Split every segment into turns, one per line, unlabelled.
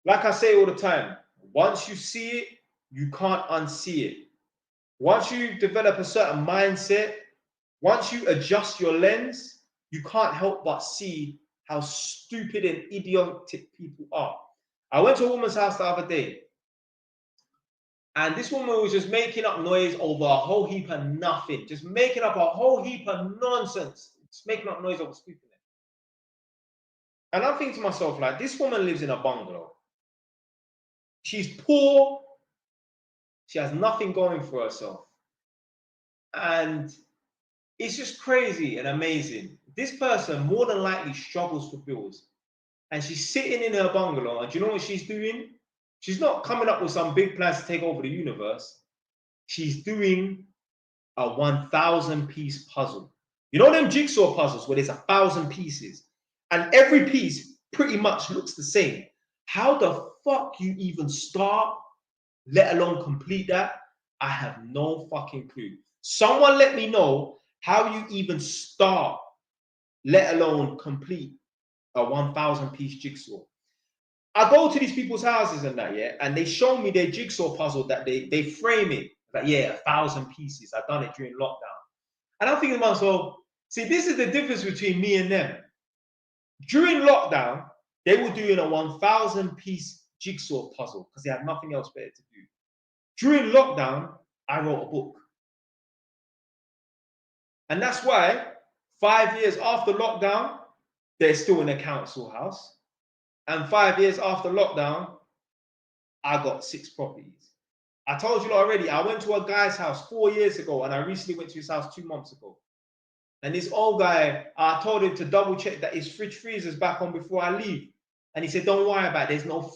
Like I say all the time, once you see it, you can't unsee it. Once you develop a certain mindset, once you adjust your lens, you can't help but see how stupid and idiotic people are. I went to a woman's house the other day, and this woman was just making up noise over a whole heap of nothing, just making up a whole heap of nonsense, just making up noise over stupidness. And I'm thinking to myself, like, this woman lives in a bungalow. She's poor. She has nothing going for herself. And it's just crazy and amazing. This person more than likely struggles for bills. And she's sitting in her bungalow. And do you know what she's doing? She's not coming up with some big plans to take over the universe. She's doing a 1,000-piece puzzle. You know them jigsaw puzzles where there's 1,000 pieces and every piece pretty much looks the same. How the fuck you even start, let alone complete that? I have no fucking clue. Someone let me know how you even start, let alone complete a 1,000-piece jigsaw. I go to these people's houses and that, yeah, and they show me their jigsaw puzzle that they frame it like, yeah, 1,000 pieces. I've done it during lockdown. And I'm thinking to myself, see, this is the difference between me and them. During lockdown, they were doing a 1,000-piece jigsaw puzzle because they had nothing else better to do. During lockdown, I wrote a book. And that's why 5 years after lockdown, they're still in a council house. And 5 years after lockdown, I got 6 properties. I told you already, I went to a guy's house 4 years ago, and I recently went to his house 2 months ago. And this old guy, I told him to double check that his fridge freezer's back on before I leave. And he said, don't worry about it. There's no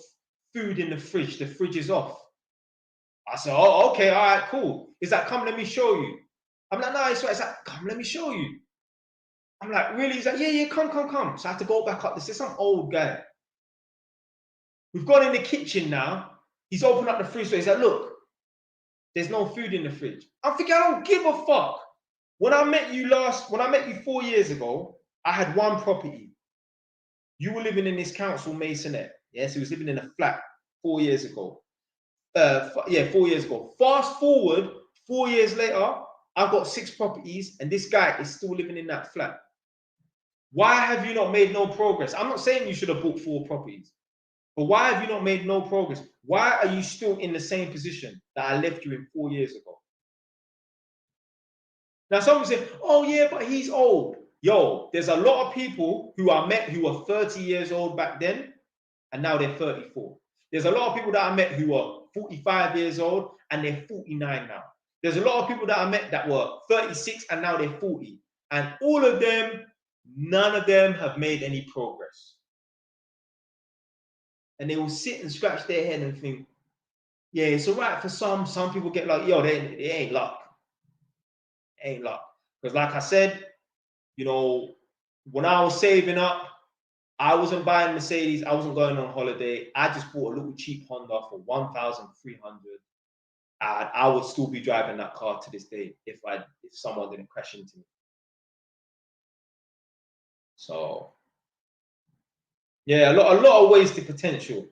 food in the fridge. The fridge is off. I said, oh, okay, all right, cool. He's like, come, let me show you. I'm like, no, it's right. He's like, come, let me show you. I'm like, really? He's like, yeah, come. So I had to go back up. This is some old guy. We've gone in the kitchen now. He's opened up the fridge. So he's like, look, there's no food in the fridge. I'm thinking, I don't give a fuck. When I met you 4 years ago, I had 1 property. You were living in this council masonette. Yes, he was living in a flat 4 years ago. 4 years ago. Fast forward 4 years later, I've got 6 properties, and this guy is still living in that flat. Why have you not made no progress? I'm not saying you should have bought 4 properties, but why have you not made no progress? Why are you still in the same position that I left you in 4 years ago? Now, someone say, oh yeah, but he's old. Yo, there's a lot of people who I met who were 30 years old back then, and now they're 34. There's a lot of people that I met who were 45 years old, and they're 49 now. There's a lot of people that I met that were 36, and now they're 40. And all of them, none of them have made any progress. And they will sit and scratch their head and think, yeah, it's all right for some. Some people get like, yo, they ain't luck. Ain't luck. Because like I said, you know, when I was saving up, I wasn't buying Mercedes. I wasn't going on holiday. I just bought a little cheap Honda for 1,300. And I would still be driving that car to this day if someone didn't crash into me. So, yeah, a lot of wasted potential.